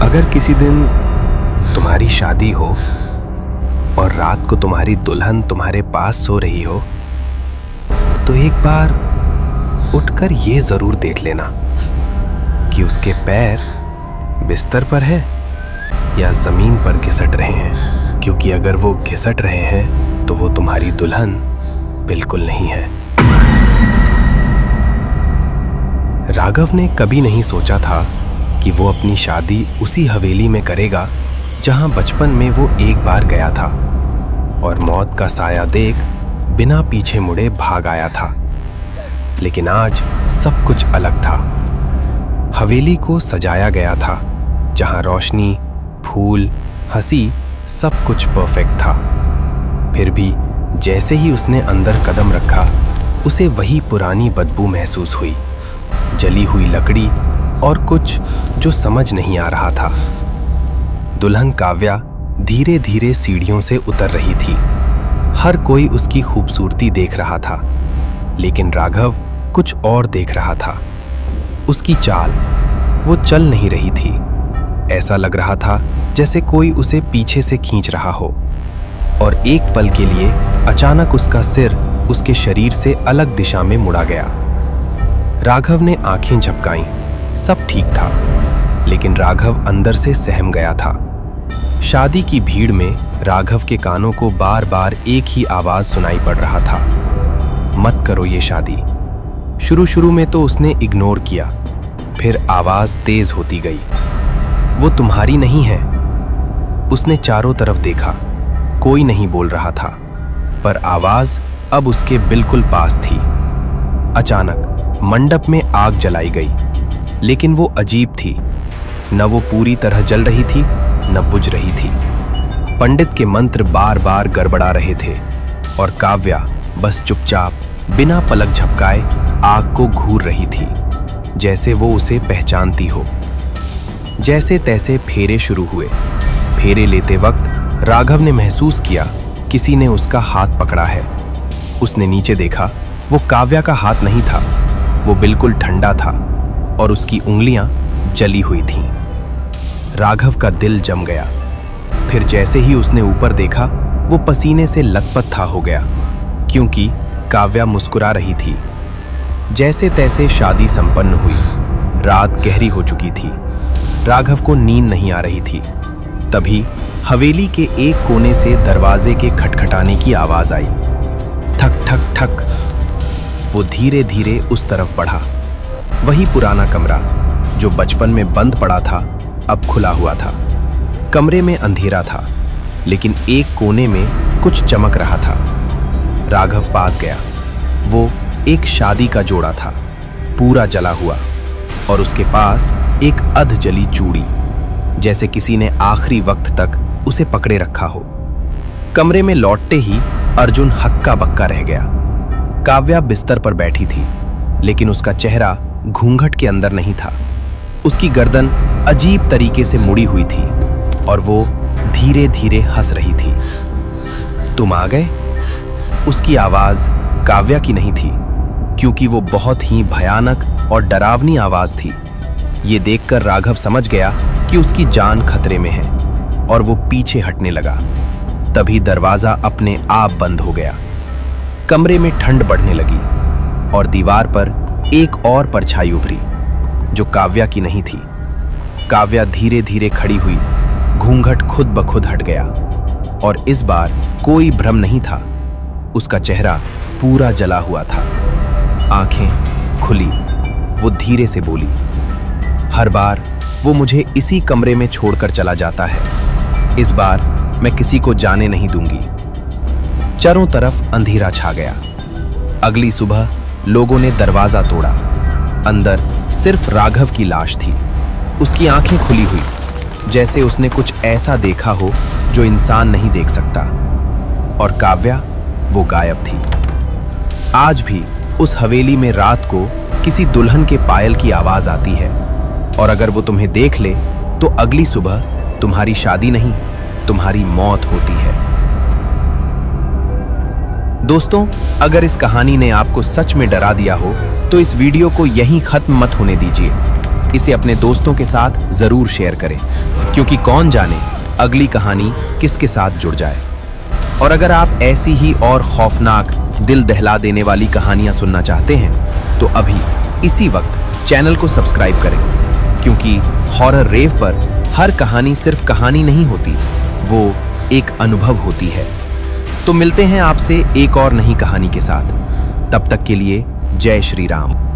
अगर किसी दिन तुम्हारी शादी हो और रात को तुम्हारी दुल्हन तुम्हारे पास सो रही हो, तो एक बार उठकर ये जरूर देख लेना कि उसके पैर बिस्तर पर है या जमीन पर घिसट रहे हैं, क्योंकि अगर वो घिसट रहे हैं तो वो तुम्हारी दुल्हन बिल्कुल नहीं है। राघव ने कभी नहीं सोचा था कि वो अपनी शादी उसी हवेली में करेगा जहां बचपन में वो एक बार गया था और मौत का साया देख बिना पीछे मुड़े भाग आया था। लेकिन आज सब कुछ अलग था। हवेली को सजाया गया था, जहां रोशनी, फूल, हंसी, सब कुछ परफेक्ट था। फिर भी जैसे ही उसने अंदर कदम रखा, उसे वही पुरानी बदबू महसूस हुई, जली हुई लकड़ी और कुछ जो समझ नहीं आ रहा था। दुल्हन काव्या धीरे धीरे सीढ़ियों से उतर रही थी। हर कोई उसकी खूबसूरती देख रहा था, लेकिन राघव कुछ और देख रहा था। उसकी चाल, वो चल नहीं रही थी। ऐसा लग रहा था जैसे कोई उसे पीछे से खींच रहा हो, और एक पल के लिए अचानक उसका सिर उसके शरीर से अलग दिशा में मुड़ा गया। राघव ने आंखें झपकाईं। सब ठीक था, लेकिन राघव अंदर से सहम गया था। शादी की भीड़ में राघव के कानों को बार बार एक ही आवाज सुनाई पड़ रहा था, मत करो ये शादी। शुरू में तो उसने इग्नोर किया, फिर आवाज तेज होती गई, वो तुम्हारी नहीं है। उसने चारों तरफ देखा, कोई नहीं बोल रहा था, पर आवाज अब उसके बिल्कुल पास थी। अचानक मंडप में आग जलाई गई, लेकिन वो अजीब थी। न वो पूरी तरह जल रही थी, न बुझ रही थी। पंडित के मंत्र बार बार गड़बड़ा रहे थे, और काव्या बस चुपचाप बिना पलक झपकाए आग को घूर रही थी, जैसे वो उसे पहचानती हो। जैसे तैसे फेरे शुरू हुए। फेरे लेते वक्त राघव ने महसूस किया किसी ने उसका हाथ पकड़ा है। उसने नीचे देखा, वो काव्या का हाथ नहीं था, वो बिल्कुल ठंडा था और उसकी उंगलियां जली हुई थीं। राघव का दिल जम गया। फिर जैसे ही उसने ऊपर देखा, वो पसीने से लथपथ था हो गया, क्योंकि काव्या मुस्कुरा रही थी। जैसे तैसे शादी संपन्न हुई। रात गहरी हो चुकी थी। राघव को नींद नहीं आ रही थी। तभी हवेली के एक कोने से दरवाजे के खटखटाने की आवाज आई। ठक ठक ठक। वो धीरे धीरे उस तरफ बढ़ा। वही पुराना कमरा जो बचपन में बंद पड़ा था, अब खुला हुआ था। कमरे में अंधेरा था, लेकिन एक कोने में कुछ चमक रहा था। राघव पास गया। वो एक शादी का जोड़ा था, पूरा जला हुआ, और उसके पास एक अध जली चूड़ी, जैसे किसी ने आखिरी वक्त तक उसे पकड़े रखा हो। कमरे में लौटते ही अर्जुन हक्का बक्का रह गया। काव्या बिस्तर पर बैठी थी, लेकिन उसका चेहरा घूंघट के अंदर नहीं था। उसकी गर्दन अजीब तरीके से मुड़ी हुई थी, और वो धीरे धीरे हंस रही थी। तुम आ गए? उसकी आवाज काव्या की नहीं थी, क्योंकि वो बहुत ही भयानक और डरावनी आवाज थी। ये देखकर राघव समझ गया कि उसकी जान खतरे में है, और वो पीछे हटने लगा। तभी दरवाजा अपने आप बंद हो गया। कमरे में ठंड बढ़ने लगी, और दीवार पर एक और परछाई उभरी, जो काव्या की नहीं थी। काव्या धीरे धीरे खड़ी हुई। घूंघट खुद ब खुद हट गया, और इस बार कोई भ्रम नहीं था। उसका चेहरा पूरा जला हुआ था। आंखें खुली। वो धीरे से बोली, हर बार वो मुझे इसी कमरे में छोड़कर चला जाता है। इस बार मैं किसी को जाने नहीं दूंगी। चारों तरफ अंधेरा छा गया। अगली सुबह लोगों ने दरवाजा तोड़ा। अंदर सिर्फ राघव की लाश थी। उसकी आंखें खुली हुई, जैसे उसने कुछ ऐसा देखा हो जो इंसान नहीं देख सकता। और काव्या, वो गायब थी। आज भी उस हवेली में रात को किसी दुल्हन के पायल की आवाज आती है, और अगर वो तुम्हें देख ले तो अगली सुबह तुम्हारी शादी नहीं, तुम्हारी मौत होती है। दोस्तों, अगर इस कहानी ने आपको सच में डरा दिया हो तो इस वीडियो को यहीं खत्म मत होने दीजिए। इसे अपने दोस्तों के साथ जरूर शेयर करें। क्योंकि कौन जाने अगली कहानी किसके साथ जुड़ जाए। और अगर आप ऐसी ही और खौफनाक, दिल दहला देने वाली कहानियां सुनना चाहते हैं तो अभी इसी वक्त चैनल को सब्सक्राइब करें, क्योंकि हॉरर रेव पर हर कहानी सिर्फ कहानी नहीं होती, वो एक अनुभव होती है। तो मिलते हैं आपसे एक और नई कहानी के साथ। तब तक के लिए जय श्री राम।